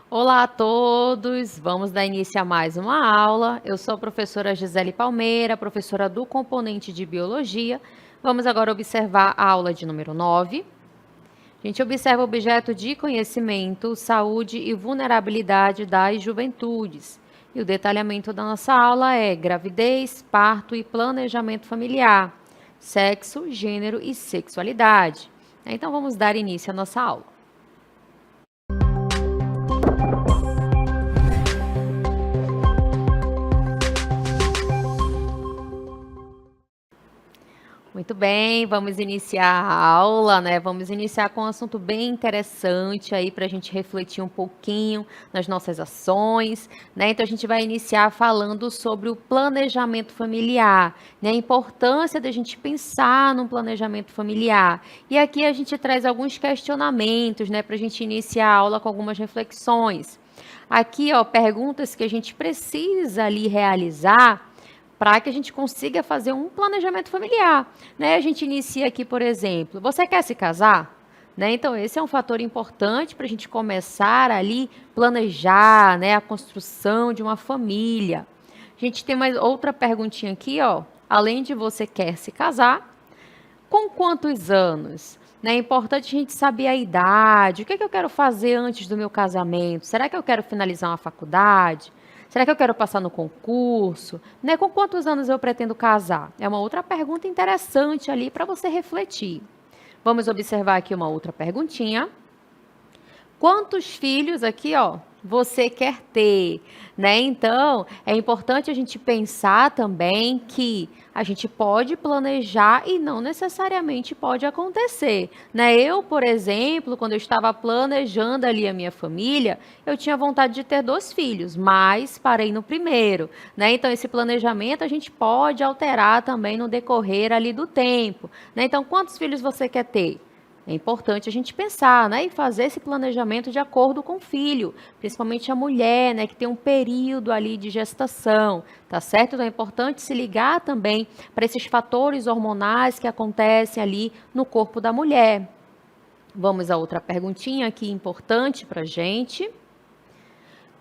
Olá a todos, vamos dar início a mais uma aula. Eu sou a professora Gisele Palmeira, professora do componente de Biologia. Vamos agora observar a aula de número 9. A gente observa o objeto de conhecimento, saúde e vulnerabilidade das juventudes. E o detalhamento da nossa aula é gravidez, parto e planejamento familiar, sexo, gênero e sexualidade. Então vamos dar início à nossa aula. Muito bem, vamos iniciar a aula, né? Vamos iniciar com um assunto bem interessante aí para a gente refletir um pouquinho nas nossas ações, né? Então a gente vai iniciar falando sobre o planejamento familiar, né? A importância da gente pensar num planejamento familiar. E aqui a gente traz alguns questionamentos, né? Para a gente iniciar a aula com algumas reflexões. Aqui, ó, perguntas que a gente precisa ali realizar para que a gente consiga fazer um planejamento familiar, né? A gente inicia aqui, por exemplo, você quer se casar? Né? Então, esse é um fator importante para a gente começar ali, planejar, né, a construção de uma família. A gente tem mais outra perguntinha aqui, ó. Além de você quer se casar, com quantos anos? Né? É importante a gente saber a idade, o que é que eu quero fazer antes do meu casamento? Será que eu quero finalizar uma faculdade? Será que eu quero passar no concurso? Né? Com quantos anos eu pretendo casar? É uma outra pergunta interessante ali para você refletir. Vamos observar aqui uma outra perguntinha. Quantos filhos aqui, ó, você quer ter, né? Então, é importante a gente pensar também que a gente pode planejar e não necessariamente pode acontecer, né? Eu, por exemplo, quando eu estava planejando ali a minha família, eu tinha vontade de ter 2 filhos, mas parei no primeiro, né? Então, esse planejamento a gente pode alterar também no decorrer ali do tempo, né? Então, quantos filhos você quer ter? É importante a gente pensar, né, e fazer esse planejamento de acordo com o filho, principalmente a mulher, né, que tem um período ali de gestação, tá certo? Então é importante se ligar também para esses fatores hormonais que acontecem ali no corpo da mulher. Vamos a outra perguntinha aqui importante para a gente.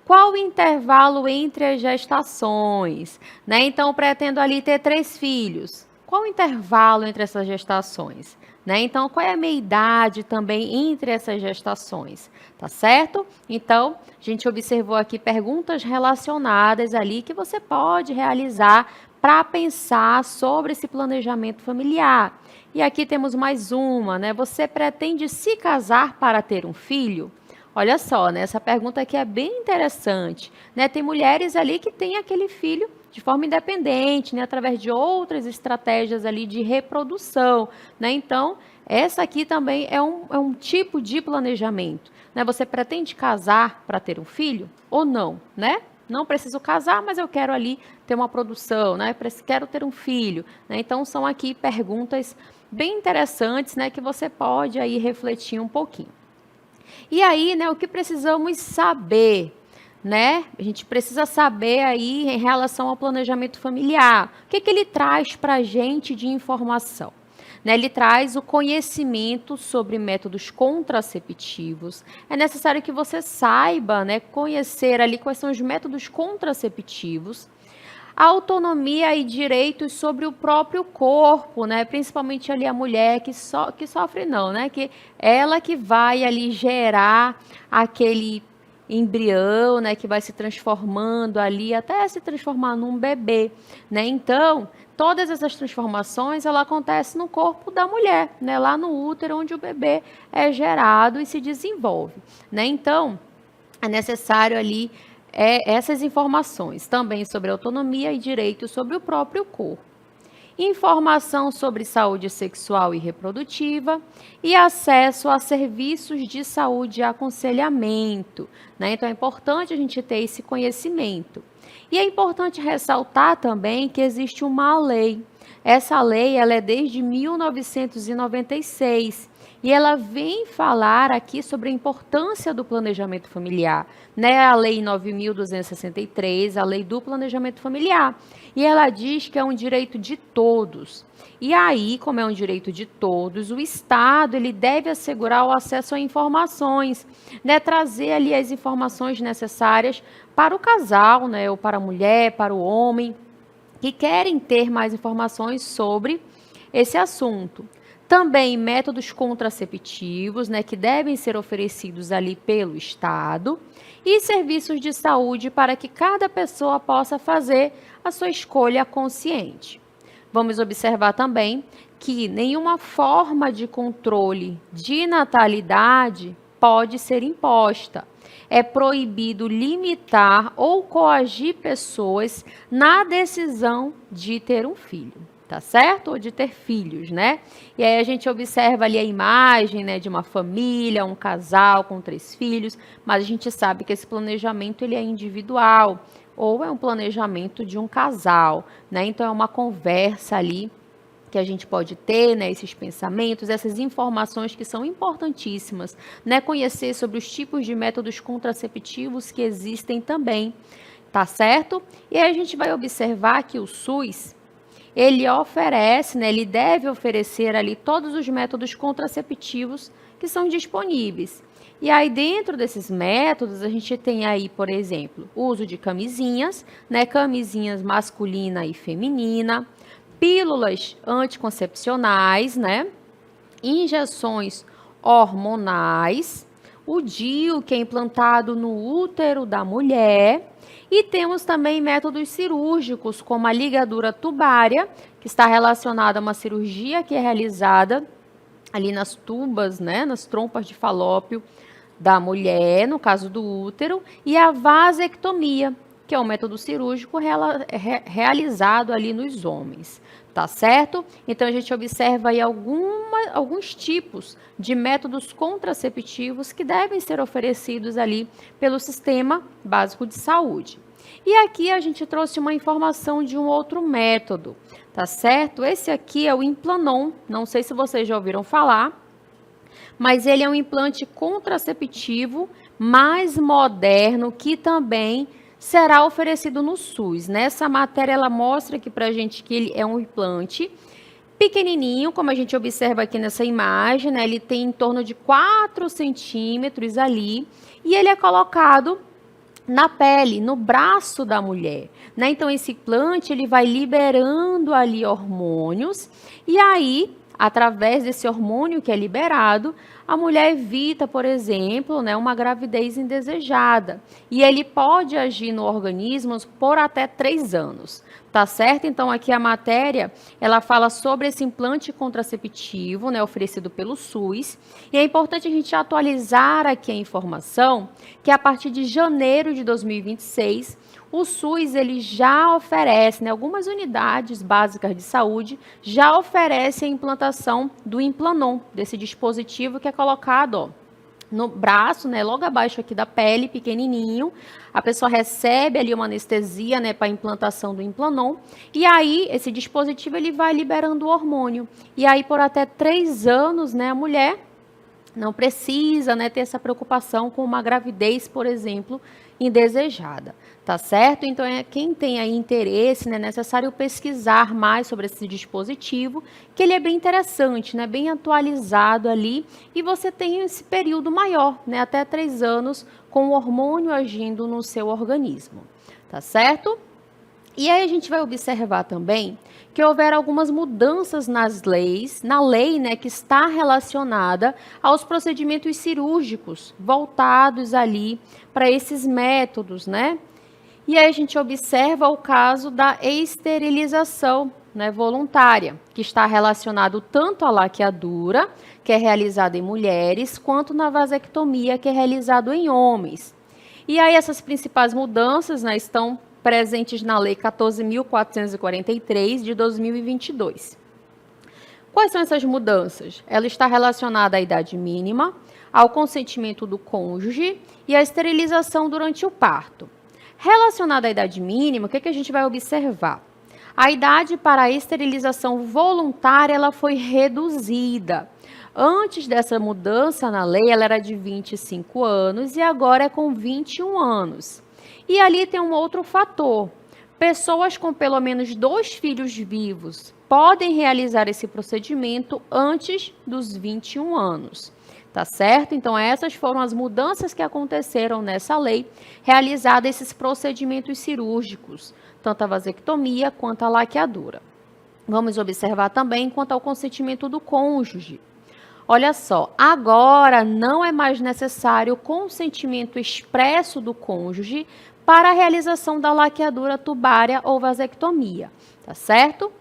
Qual o intervalo entre as gestações? Né? Então, eu pretendo ali ter 3 filhos. Qual o intervalo entre essas gestações? Né? Então, qual é a minha idade também entre essas gestações? Tá certo? Então, a gente observou aqui perguntas relacionadas ali que você pode realizar para pensar sobre esse planejamento familiar. E aqui temos mais uma, né? Você pretende se casar para ter um filho? Olha só, né? Essa pergunta aqui é bem interessante, né? Tem mulheres ali que têm aquele filho de forma independente, né? Através de outras estratégias ali de reprodução, né? Então, essa aqui também é um tipo de planejamento, né? Você pretende casar para ter um filho ou não, né? Não preciso casar, mas eu quero ali ter uma produção, né? Quero ter um filho, né? Então, são aqui perguntas bem interessantes, né? Que você pode aí refletir um pouquinho. E aí, né, o que precisamos saber, né? A gente precisa saber aí em relação ao planejamento familiar. O que que ele traz para a gente de informação? Né, ele traz o conhecimento sobre métodos contraceptivos. É necessário que você saiba, né, conhecer ali quais são os métodos contraceptivos, a autonomia e direitos sobre o próprio corpo, né? Principalmente ali a mulher que sofre não, né? Que ela que vai ali gerar aquele embrião, né? Que vai se transformando ali até se transformar num bebê, né? Então, todas essas transformações ela acontece no corpo da mulher, né? Lá no útero onde o bebê é gerado e se desenvolve, né? Então, é necessário ali essas informações, também sobre autonomia e direitos sobre o próprio corpo. Informação sobre saúde sexual e reprodutiva e acesso a serviços de saúde e aconselhamento, né? Então é importante a gente ter esse conhecimento. E é importante ressaltar também que existe uma lei, Essa lei ela é desde 1996 e ela vem falar aqui sobre a importância do planejamento familiar, né? A Lei 9.263, a Lei do Planejamento Familiar. E ela diz que é um direito de todos. E aí, como é um direito de todos, o Estado ele deve assegurar o acesso a informações, né? Trazer ali as informações necessárias para o casal, né? Ou para a mulher, para o homem, que querem ter mais informações sobre esse assunto. Também métodos contraceptivos, né, que devem ser oferecidos ali pelo Estado, e serviços de saúde para que cada pessoa possa fazer a sua escolha consciente. Vamos observar também que nenhuma forma de controle de natalidade pode ser imposta. É proibido limitar ou coagir pessoas na decisão de ter um filho, tá certo? Ou de ter filhos, né? E aí a gente observa ali a imagem, né, de uma família, um casal com 3 filhos, mas a gente sabe que esse planejamento ele é individual, ou é um planejamento de um casal, né? Então é uma conversa ali que a gente pode ter, né, esses pensamentos, essas informações que são importantíssimas, né, conhecer sobre os tipos de métodos contraceptivos que existem também, tá certo? E aí a gente vai observar que o SUS, ele oferece, né, ele deve oferecer ali todos os métodos contraceptivos que são disponíveis. E aí dentro desses métodos a gente tem aí, por exemplo, o uso de camisinhas, né, camisinhas masculina e feminina, pílulas anticoncepcionais, né? Injeções hormonais, o DIU, que é implantado no útero da mulher, e temos também métodos cirúrgicos, como a ligadura tubária, que está relacionada a uma cirurgia que é realizada ali nas tubas, né? Nas trompas de falópio da mulher, no caso do útero, e a vasectomia, que é um método cirúrgico realizado ali nos homens, tá certo? Então, a gente observa aí alguns tipos de métodos contraceptivos que devem ser oferecidos ali pelo Sistema Básico de Saúde. E aqui a gente trouxe uma informação de um outro método, tá certo? Esse aqui é o Implanon, não sei se vocês já ouviram falar, mas ele é um implante contraceptivo mais moderno que também será oferecido no SUS. Nessa matéria ela mostra aqui para a gente que ele é um implante pequenininho, como a gente observa aqui nessa imagem, né? Ele tem em torno de 4 centímetros ali e ele é colocado na pele, no braço da mulher, né? Então esse implante ele vai liberando ali hormônios e aí através desse hormônio que é liberado, a mulher evita, por exemplo, né, uma gravidez indesejada. E ele pode agir no organismo por até 3 anos. Tá certo? Então, aqui a matéria, ela fala sobre esse implante contraceptivo, né, oferecido pelo SUS. E é importante a gente atualizar aqui a informação que a partir de janeiro de 2026, o SUS ele já oferece, né, algumas unidades básicas de saúde já oferecem a implantação do Implanon, desse dispositivo que é colocado, ó, no braço, né, logo abaixo aqui da pele, pequenininho. A pessoa recebe ali uma anestesia, né, para a implantação do Implanon. E aí, esse dispositivo ele vai liberando o hormônio. E aí, por até 3 anos, né, a mulher não precisa, né, ter essa preocupação com uma gravidez, por exemplo, indesejada, tá certo? Então, quem tem aí interesse, né, é necessário pesquisar mais sobre esse dispositivo, que ele é bem interessante, né, bem atualizado ali, e você tem esse período maior, né, até 3 anos, com o hormônio agindo no seu organismo, tá certo? E aí a gente vai observar também que houveram algumas mudanças na lei, né, que está relacionada aos procedimentos cirúrgicos voltados ali para esses métodos, né? E aí a gente observa o caso da esterilização, né, voluntária, que está relacionado tanto à laqueadura, que é realizada em mulheres, quanto na vasectomia, que é realizado em homens. E aí essas principais mudanças, né, estão presentes na Lei 14.443, de 2022. Quais são essas mudanças? Ela está relacionada à idade mínima, ao consentimento do cônjuge e à esterilização durante o parto. Relacionada à idade mínima, o que a gente vai observar? A idade para a esterilização voluntária ela foi reduzida. Antes dessa mudança na lei, ela era de 25 anos e agora é com 21 anos. E ali tem um outro fator. Pessoas com pelo menos 2 filhos vivos podem realizar esse procedimento antes dos 21 anos. Tá certo? Então, essas foram as mudanças que aconteceram nessa lei, realizadas esses procedimentos cirúrgicos, tanto a vasectomia quanto a laqueadura. Vamos observar também quanto ao consentimento do cônjuge. Olha só, agora não é mais necessário o consentimento expresso do cônjuge para a realização da laqueadura tubária ou vasectomia, tá certo?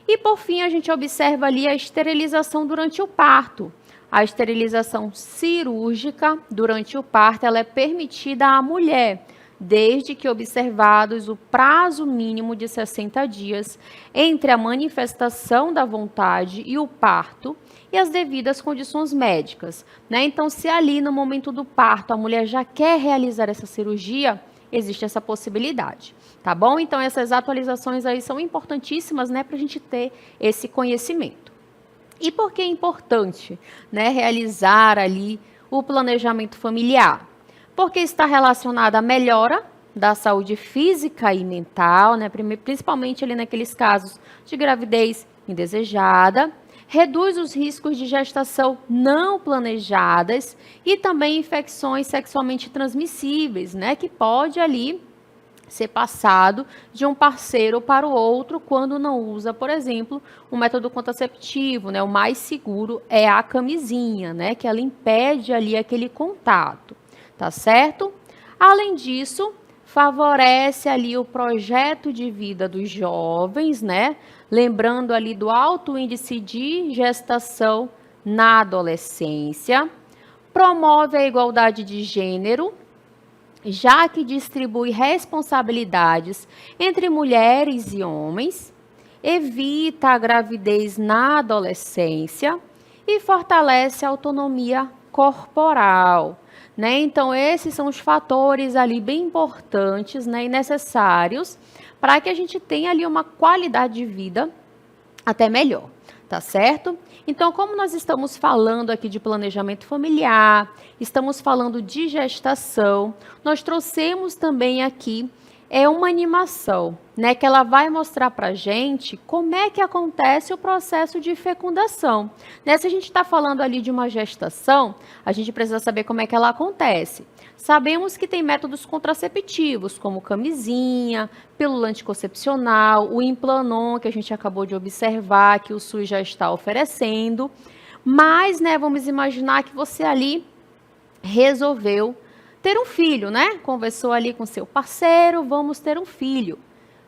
E por fim, a gente observa ali a esterilização durante o parto. A esterilização cirúrgica durante o parto ela é permitida à mulher, desde que observados o prazo mínimo de 60 dias entre a manifestação da vontade e o parto e as devidas condições médicas, né? Então, se ali no momento do parto a mulher já quer realizar essa cirurgia, existe essa possibilidade, tá bom? Então, essas atualizações aí são importantíssimas, né, para a gente ter esse conhecimento. E por que é importante, né, realizar ali o planejamento familiar? Porque está relacionado à melhora da saúde física e mental, né, principalmente ali naqueles casos de gravidez indesejada, reduz os riscos de gestação não planejadas e também infecções sexualmente transmissíveis, né, que pode ali ser passado de um parceiro para o outro quando não usa, por exemplo, um método contraceptivo, né? O mais seguro é a camisinha, né? Que ela impede ali aquele contato, tá certo? Além disso, favorece ali o projeto de vida dos jovens, né? Lembrando ali do alto índice de gestação na adolescência, promove a igualdade de gênero, já que distribui responsabilidades entre mulheres e homens, evita a gravidez na adolescência e fortalece a autonomia corporal, né? Então, esses são os fatores ali bem importantes, né, e necessários para que a gente tenha ali uma qualidade de vida até melhor, tá certo? Então, como nós estamos falando aqui de planejamento familiar, estamos falando de gestação, nós trouxemos também aqui uma animação, né, que ela vai mostrar para a gente como é que acontece o processo de fecundação. Né, se a gente está falando ali de uma gestação, a gente precisa saber como é que ela acontece. Sabemos que tem métodos contraceptivos, como camisinha, pílula anticoncepcional, o Implanon, que a gente acabou de observar, que o SUS já está oferecendo. Mas, né, vamos imaginar que você ali resolveu ter um filho, né? Conversou ali com seu parceiro, vamos ter um filho.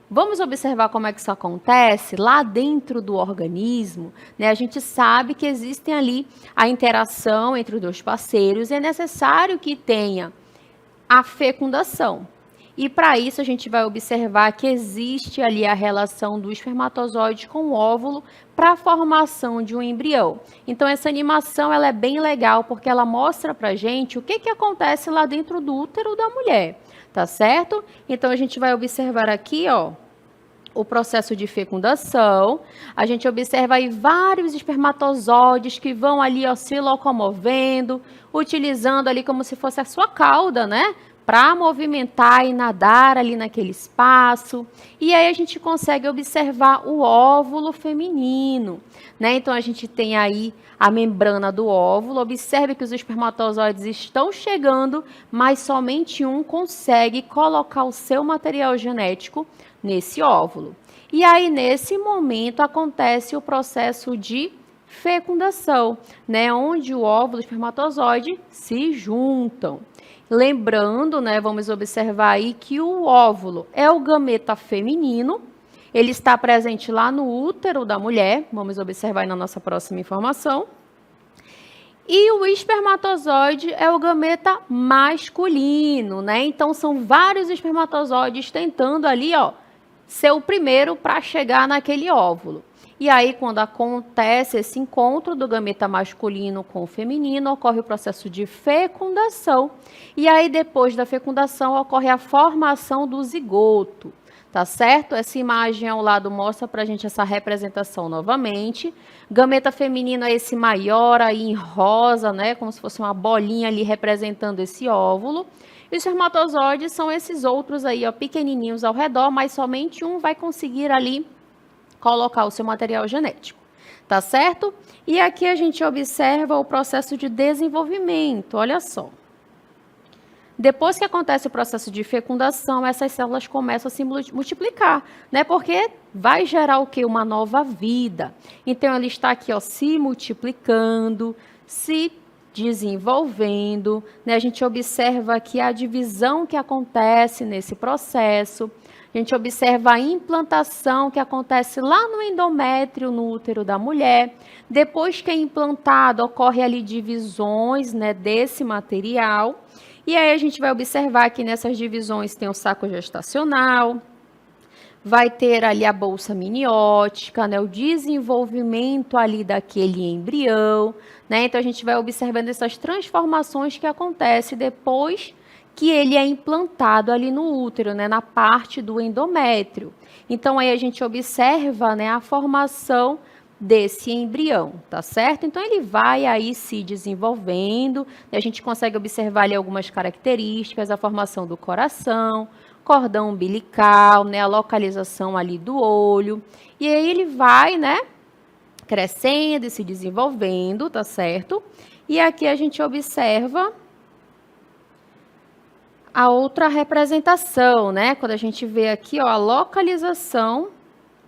Vamos observar como é que isso acontece lá dentro do organismo, né? A gente sabe que existem ali a interação entre os dois parceiros e é necessário que tenha a fecundação. E para isso a gente vai observar que existe ali a relação do espermatozoide com o óvulo para a formação de um embrião. Então essa animação ela é bem legal porque ela mostra para a gente o que acontece lá dentro do útero da mulher, tá certo? Então a gente vai observar aqui, ó, o processo de fecundação. A gente observa aí vários espermatozoides que vão ali, ó, se locomovendo, utilizando ali como se fosse a sua cauda, né? Para movimentar e nadar ali naquele espaço. E aí a gente consegue observar o óvulo feminino, né? Então a gente tem aí a membrana do óvulo. Observe que os espermatozoides estão chegando, mas somente um consegue colocar o seu material genético nesse óvulo. E aí nesse momento acontece o processo de fecundação, né? Onde o óvulo e o espermatozoide se juntam. Lembrando, né, vamos observar aí que o óvulo é o gameta feminino, ele está presente lá no útero da mulher, vamos observar aí na nossa próxima informação. E o espermatozoide é o gameta masculino, né? Então são vários espermatozoides tentando ali, ó, ser o primeiro para chegar naquele óvulo. E aí, quando acontece esse encontro do gameta masculino com o feminino, ocorre o processo de fecundação. E aí, depois da fecundação, ocorre a formação do zigoto, tá certo? Essa imagem ao lado mostra pra gente essa representação novamente. Gameta feminino é esse maior aí em rosa, né? Como se fosse uma bolinha ali representando esse óvulo. E os espermatozoides são esses outros aí, ó, pequenininhos ao redor, mas somente um vai conseguir ali colocar o seu material genético, tá certo? E aqui a gente observa o processo de desenvolvimento, olha só. Depois que acontece o processo de fecundação, essas células começam a se multiplicar, né? Porque vai gerar o quê? Uma nova vida. Então, ele está aqui, ó, se multiplicando, se desenvolvendo, né? A gente observa aqui a divisão que acontece nesse processo. A gente observa a implantação que acontece lá no endométrio, no útero da mulher. Depois que é implantado, ocorre ali divisões, né, desse material. E aí a gente vai observar que nessas divisões tem o saco gestacional, vai ter ali a bolsa miniótica, né, o desenvolvimento ali daquele embrião, né? Então a gente vai observando essas transformações que acontecem depois que ele é implantado ali no útero, né, na parte do endométrio. Então aí a gente observa, né, a formação desse embrião, tá certo? Então ele vai aí se desenvolvendo, e a gente consegue observar ali algumas características, a formação do coração, cordão umbilical, né, a localização ali do olho, e aí ele vai, né, crescendo e se desenvolvendo, tá certo? E aqui a gente observa a outra representação, né, quando a gente vê aqui, ó, a localização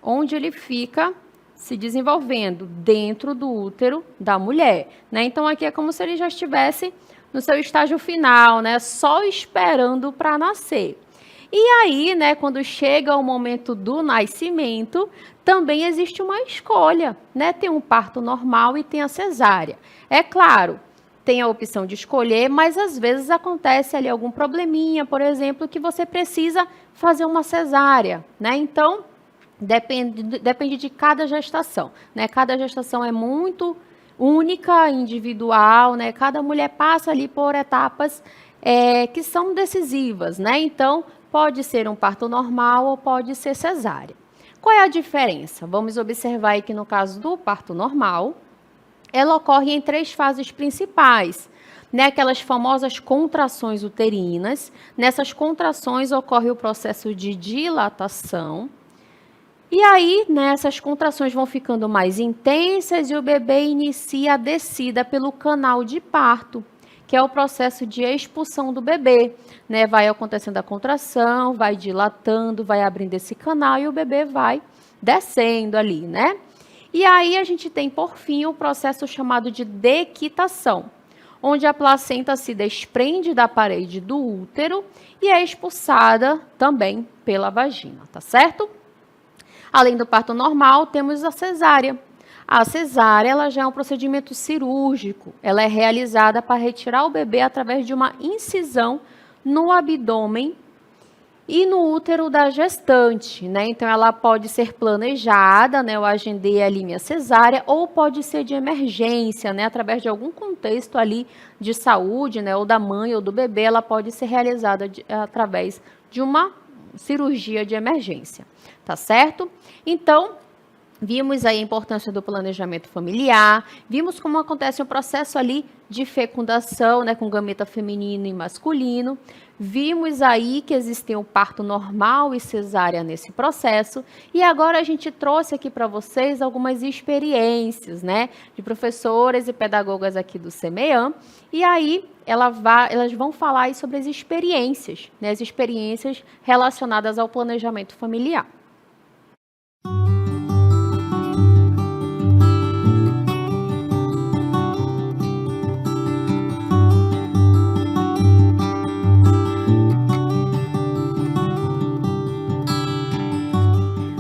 onde ele fica se desenvolvendo dentro do útero da mulher, né? Então aqui é como se ele já estivesse no seu estágio final, né? Só esperando para nascer. E aí, né, quando chega o momento do nascimento, também existe uma escolha, né? Tem um parto normal e tem a cesárea. É claro, tem a opção de escolher, mas às vezes acontece ali algum probleminha, por exemplo, que você precisa fazer uma cesárea, né? Então, depende de cada gestação, né? Cada gestação é muito única, individual, né? Cada mulher passa ali por etapas que são decisivas, né? Então, pode ser um parto normal ou pode ser cesárea. Qual é a diferença? Vamos observar aí que no caso do parto normal, ela ocorre em 3 fases principais, né? Aquelas famosas contrações uterinas. Nessas contrações ocorre o processo de dilatação. E aí, né, essas contrações vão ficando mais intensas e o bebê inicia a descida pelo canal de parto, que é o processo de expulsão do bebê, né? Vai acontecendo a contração, vai dilatando, vai abrindo esse canal e o bebê vai descendo ali, né? E aí a gente tem, por fim, o processo chamado de dequitação, onde a placenta se desprende da parede do útero e é expulsada também pela vagina, tá certo? Além do parto normal, temos a cesárea. A cesárea ela já é um procedimento cirúrgico. Ela é realizada para retirar o bebê através de uma incisão no abdômen e no útero da gestante, né? Então, ela pode ser planejada, né? Eu agendei ali minha cesárea, ou pode ser de emergência, né? Através de algum contexto ali de saúde, né? Ou da mãe ou do bebê, ela pode ser realizada através de uma cirurgia de emergência, tá certo? Então, vimos aí a importância do planejamento familiar, vimos como acontece o processo ali de fecundação, né, com gameta feminino e masculino, vimos aí que existem o parto normal e cesárea nesse processo, e agora a gente trouxe aqui para vocês algumas experiências, né, de professoras e pedagogas aqui do CEMEAM, e aí elas vão falar aí sobre as experiências, né, as experiências relacionadas ao planejamento familiar.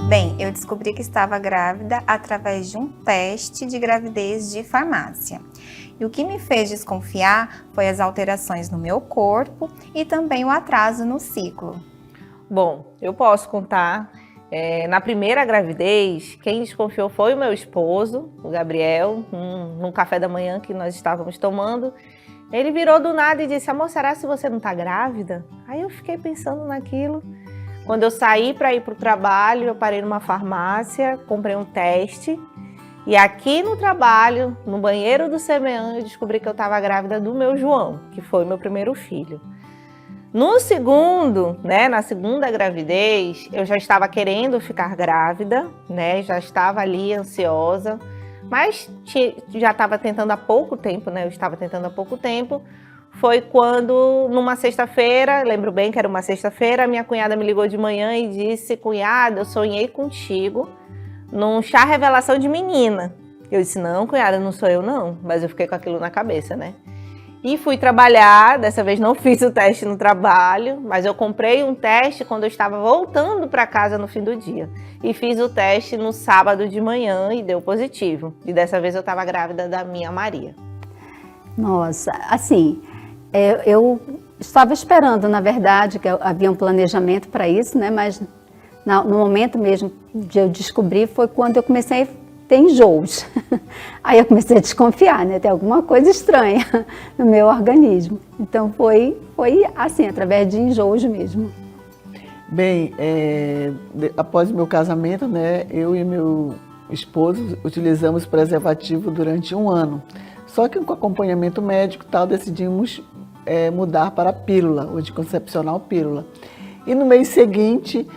Bem, eu descobri que estava grávida através de um teste de gravidez de farmácia. E o que me fez desconfiar foi as alterações no meu corpo e também o atraso no ciclo. Bom, eu posso contar. Na primeira gravidez, quem desconfiou foi o meu esposo, o Gabriel, num café da manhã que nós estávamos tomando. Ele virou do nada e disse: amor, será que você não está grávida? Aí eu fiquei pensando naquilo. Quando eu saí para ir para o trabalho, eu parei numa farmácia, comprei um teste. E aqui no trabalho, no banheiro do CMEAN, eu descobri que eu estava grávida do meu João, que foi meu primeiro filho. No segundo, né, na segunda gravidez, eu já estava querendo ficar grávida, né, já estava ali ansiosa, mas já estava tentando há pouco tempo, né, eu estava tentando há pouco tempo. Foi quando, numa sexta-feira, lembro bem que era uma sexta-feira, minha cunhada me ligou de manhã e disse: cunhada, eu sonhei contigo num chá revelação de menina. Eu disse: não, cunhada, não sou eu não, mas eu fiquei com aquilo na cabeça, né? E fui trabalhar, dessa vez não fiz o teste no trabalho, mas eu comprei um teste quando eu estava voltando para casa no fim do dia. E fiz o teste no sábado de manhã e deu positivo. E dessa vez eu estava grávida da minha Maria. Nossa, assim, eu estava esperando, na verdade, que havia um planejamento para isso, né? Mas no momento mesmo de eu descobrir foi quando eu comecei a ter enjoos. Aí eu comecei a desconfiar, né? Tem alguma coisa estranha no meu organismo. Então foi assim, através de enjoos mesmo. Bem, após o meu casamento, né, eu e meu esposo utilizamos preservativo durante 1 ano. Só que com acompanhamento médico tal, decidimos mudar para a pílula, o anticoncepcional pílula. E no mês seguinte,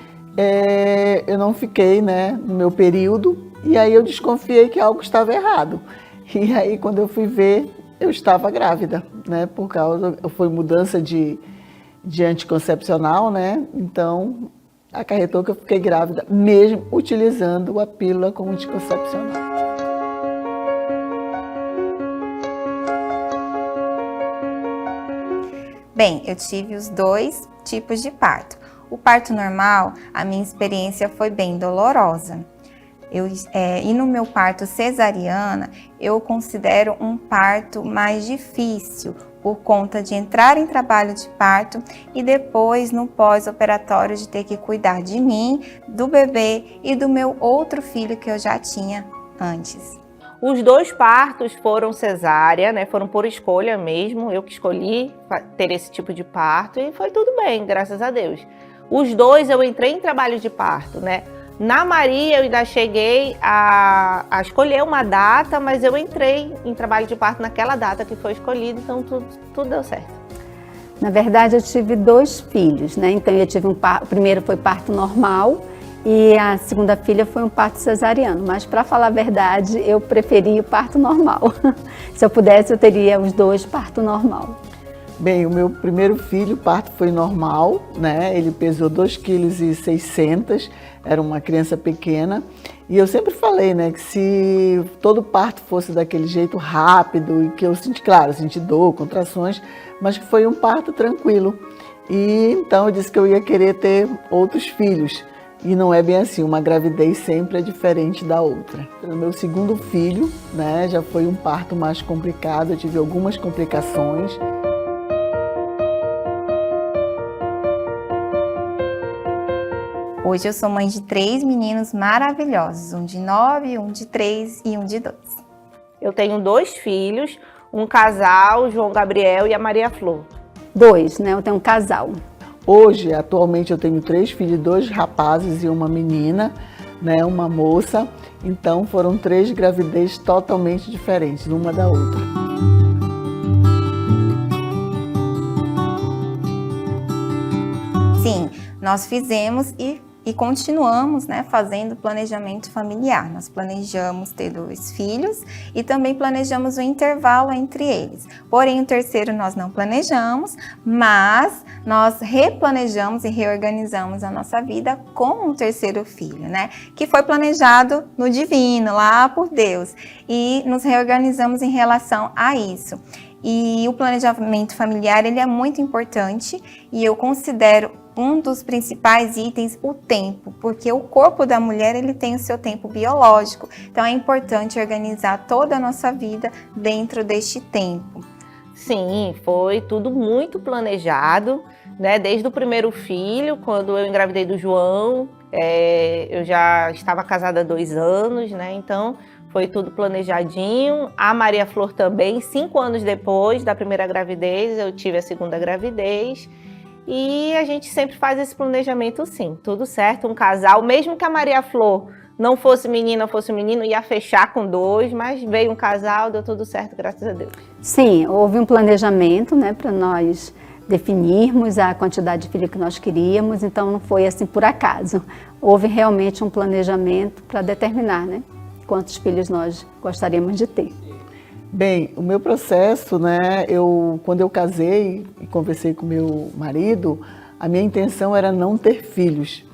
eu não fiquei, né, no meu período, e aí eu desconfiei que algo estava errado. E aí, quando eu fui ver, eu estava grávida, né, foi mudança de anticoncepcional, né, então acarretou que eu fiquei grávida, mesmo utilizando a pílula como anticoncepcional. Bem, eu tive os 2 tipos de parto. O parto normal, a minha experiência foi bem dolorosa. E no meu parto cesariana, eu considero um parto mais difícil, por conta de entrar em trabalho de parto e depois, no pós-operatório, de ter que cuidar de mim, do bebê e do meu outro filho que eu já tinha antes. Os 2 partos foram cesárea, né? Foram por escolha mesmo. Eu que escolhi ter esse tipo de parto e foi tudo bem, graças a Deus. Os 2 eu entrei em trabalho de parto, né? Na Maria eu ainda cheguei a escolher uma data, mas eu entrei em trabalho de parto naquela data que foi escolhida, então tudo deu certo. Na verdade, eu tive 2 filhos, né? Então eu tive o primeiro foi parto normal e a segunda filha foi um parto cesariano, mas para falar a verdade, eu preferi o parto normal. Se eu pudesse, eu teria os 2 parto normal. Bem, o meu primeiro filho, o parto foi normal, né? Ele pesou 2,6 kg, era uma criança pequena. E eu sempre falei, né, que se todo parto fosse daquele jeito rápido, e que eu senti dor, contrações, mas que foi um parto tranquilo. E então eu disse que eu ia querer ter outros filhos. E não é bem assim, uma gravidez sempre é diferente da outra. O meu segundo filho, né, já foi um parto mais complicado, eu tive algumas complicações. Hoje eu sou mãe de 3 meninos maravilhosos, um de 9, um de 3 e um de 2. Eu tenho 2 filhos, um casal, João Gabriel e a Maria Flor. 2, né? Eu tenho um casal. Hoje, atualmente, eu tenho 3 filhos, 2 rapazes e uma menina, né, uma moça. Então, foram 3 gravidezes totalmente diferentes, uma da outra. Sim, nós fizemos e continuamos, né, fazendo planejamento familiar. Nós planejamos ter 2 filhos e também planejamos o intervalo entre eles. Porém, o terceiro nós não planejamos, mas nós replanejamos e reorganizamos a nossa vida com o terceiro filho, né? Que foi planejado no divino, lá por Deus. E nos reorganizamos em relação a isso. E o planejamento familiar, ele é muito importante e eu considero um dos principais itens o tempo, porque o corpo da mulher ele tem o seu tempo biológico, então é importante organizar toda a nossa vida dentro deste tempo. Sim, foi tudo muito planejado, né? Desde o primeiro filho, quando eu engravidei do João, eu já estava casada há 2 anos, né? Então foi tudo planejadinho. A Maria Flor também, 5 anos depois da primeira gravidez, eu tive a segunda gravidez. E a gente sempre faz esse planejamento sim, tudo certo, um casal, mesmo que a Maria Flor não fosse menina, fosse menino, ia fechar com 2, mas veio um casal, deu tudo certo, graças a Deus. Sim, houve um planejamento, né, para nós definirmos a quantidade de filhos que nós queríamos, então não foi assim por acaso. Houve realmente um planejamento para determinar, né, quantos filhos nós gostaríamos de ter. Bem, o meu processo, né, quando eu casei e conversei com meu marido, a minha intenção era não ter filhos.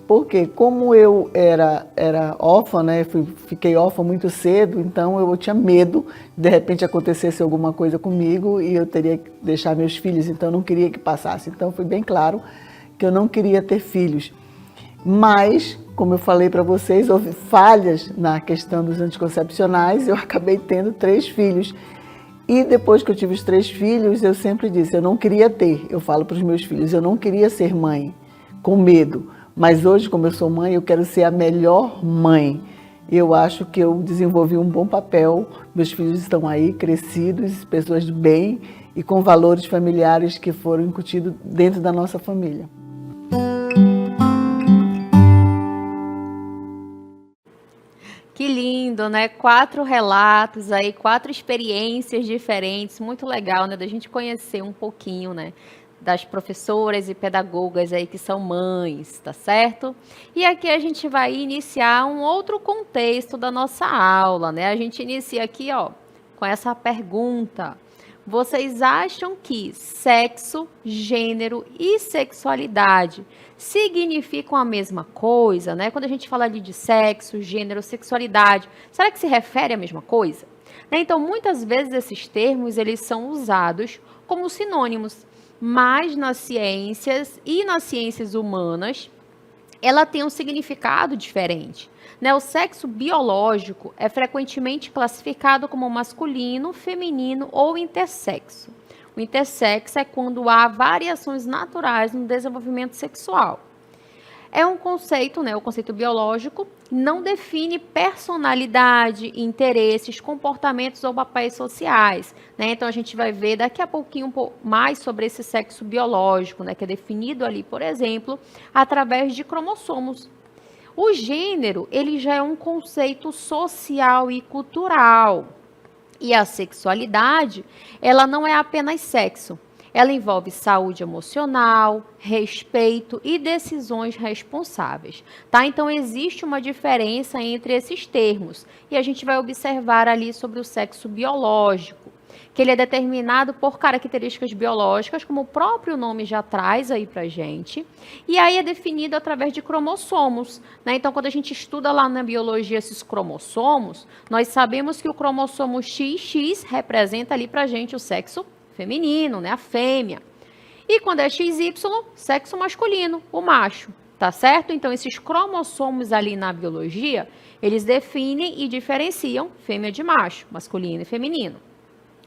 Porque como eu era órfã, né, fiquei órfã muito cedo, então eu tinha medo de repente acontecesse alguma coisa comigo e eu teria que deixar meus filhos, então eu não queria que passasse. Então foi bem claro que eu não queria ter filhos. Mas, como eu falei para vocês, houve falhas na questão dos anticoncepcionais e eu acabei tendo 3 filhos. E depois que eu tive os 3 filhos, eu sempre disse, eu não queria ter. Eu falo para os meus filhos, eu não queria ser mãe, com medo. Mas hoje, como eu sou mãe, eu quero ser a melhor mãe. Eu acho que eu desenvolvi um bom papel. Meus filhos estão aí, crescidos, pessoas de bem e com valores familiares que foram incutidos dentro da nossa família. Que lindo, né? 4 relatos aí, 4 experiências diferentes, muito legal, né? Da gente conhecer um pouquinho, né? Das professoras e pedagogas aí que são mães, tá certo? E aqui a gente vai iniciar um outro contexto da nossa aula, né? A gente inicia aqui, ó, com essa pergunta. Vocês acham que sexo, gênero e sexualidade significam a mesma coisa, né? Quando a gente fala ali de sexo, gênero, sexualidade, será que se refere à mesma coisa? Né? Então, muitas vezes esses termos, eles são usados como sinônimos, mas nas ciências e nas ciências humanas, ela tem um significado diferente. Né? O sexo biológico é frequentemente classificado como masculino, feminino ou intersexo. O intersexo é quando há variações naturais no desenvolvimento sexual. É um conceito, né, o conceito biológico, não define personalidade, interesses, comportamentos ou papéis sociais. Né? Então, a gente vai ver daqui a pouquinho mais sobre esse sexo biológico, né, que é definido ali, por exemplo, através de cromossomos. O gênero, ele já é um conceito social e cultural. E a sexualidade, ela não é apenas sexo. Ela envolve saúde emocional, respeito e decisões responsáveis, tá? Então, existe uma diferença entre esses termos. E a gente vai observar ali sobre o sexo biológico, que ele é determinado por características biológicas, como o próprio nome já traz aí pra gente. E aí é definido através de cromossomos, né? Então, quando a gente estuda lá na biologia esses cromossomos, nós sabemos que o cromossomo XX representa ali pra gente o sexo feminino, né, a fêmea. E quando é XY, sexo masculino, o macho, tá certo? Então, esses cromossomos ali na biologia, eles definem e diferenciam fêmea de macho, masculino e feminino.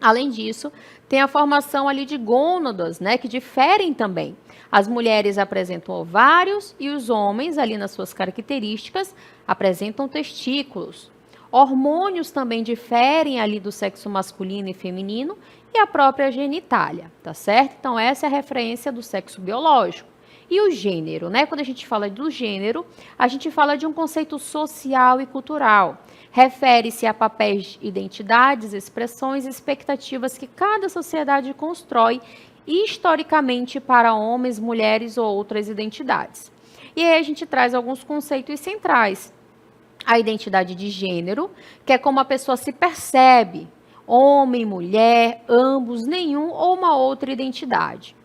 Além disso, tem a formação ali de gônadas, né, que diferem também. As mulheres apresentam ovários e os homens, ali nas suas características, apresentam testículos. Hormônios também diferem ali do sexo masculino e feminino e a própria genitália, tá certo? Então, essa é a referência do sexo biológico. E o gênero, né? Quando a gente fala do gênero, a gente fala de um conceito social e cultural. Refere-se a papéis, identidades, expressões e expectativas que cada sociedade constrói historicamente para homens, mulheres ou outras identidades. E aí a gente traz alguns conceitos centrais. A identidade de gênero, que é como a pessoa se percebe, homem, mulher, ambos, nenhum ou uma outra identidade.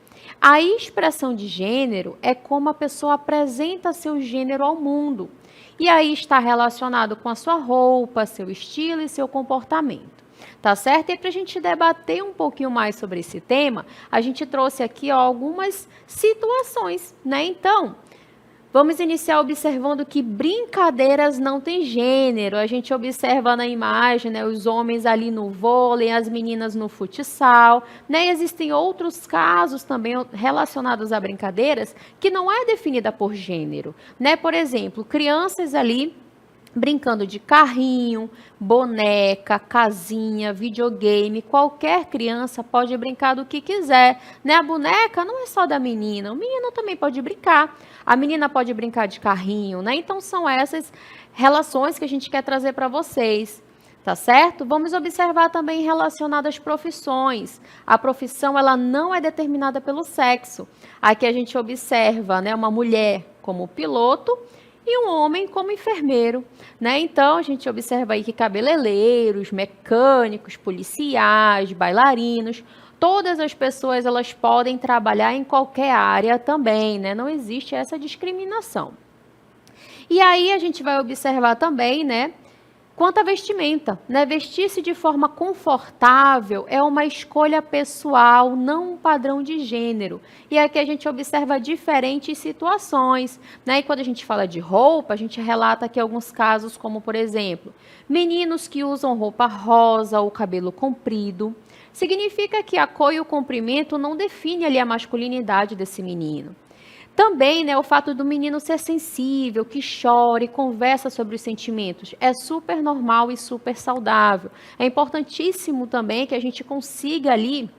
A expressão de gênero é como a pessoa apresenta seu gênero ao mundo. E aí está relacionado com a sua roupa, seu estilo e seu comportamento. Tá certo? E para a gente debater um pouquinho mais sobre esse tema, a gente trouxe aqui algumas situações, né? Então, vamos iniciar observando que brincadeiras não têm gênero. A gente observa na imagem, né, os homens ali no vôlei, as meninas no futsal. Né? E existem outros casos também relacionados a brincadeiras que não é definida por gênero. Né? Por exemplo, crianças ali brincando de carrinho, boneca, casinha, videogame, qualquer criança pode brincar do que quiser, né? A boneca não é só da menina, o menino também pode brincar, a menina pode brincar de carrinho, né? Então são essas relações que a gente quer trazer para vocês. Tá certo? Vamos observar também relacionado às profissões. A profissão, ela não é determinada pelo sexo. Aqui a gente observa, né, uma mulher como piloto e um homem como enfermeiro, né? Então, a gente observa aí que cabeleireiros, mecânicos, policiais, bailarinos, todas as pessoas, elas podem trabalhar em qualquer área também, né? Não existe essa discriminação. E aí, a gente vai observar também, né, quanto à vestimenta, né? Vestir-se de forma confortável é uma escolha pessoal, não um padrão de gênero. E aqui a gente observa diferentes situações, né? E quando a gente fala de roupa, a gente relata aqui alguns casos, como por exemplo, meninos que usam roupa rosa ou cabelo comprido. Significa que a cor e o comprimento não define ali a masculinidade desse menino. Também, né, o fato do menino ser sensível, que chora e conversa sobre os sentimentos, é super normal e super saudável. É importantíssimo também que a gente consiga ali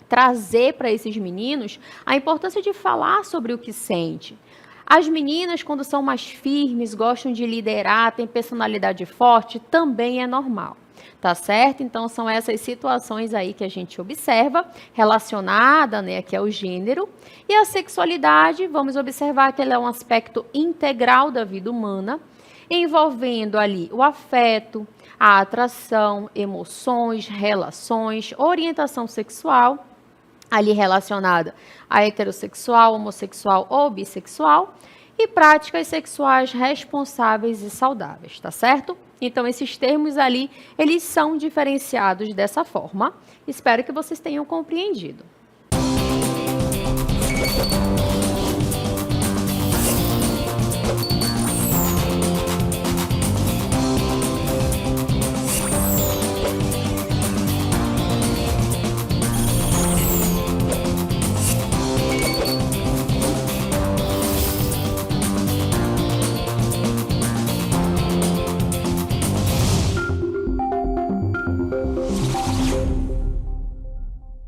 trazer para esses meninos a importância de falar sobre o que sente. As meninas, quando são mais firmes, gostam de liderar, têm personalidade forte, também é normal. Tá certo? Então, são essas situações aí que a gente observa, relacionada, né, aqui ao gênero. E a sexualidade, vamos observar que ela é um aspecto integral da vida humana, envolvendo ali o afeto, a atração, emoções, relações, orientação sexual, ali relacionada a heterossexual, homossexual ou bissexual, e práticas sexuais responsáveis e saudáveis, tá certo? Então, esses termos ali, eles são diferenciados dessa forma. Espero que vocês tenham compreendido.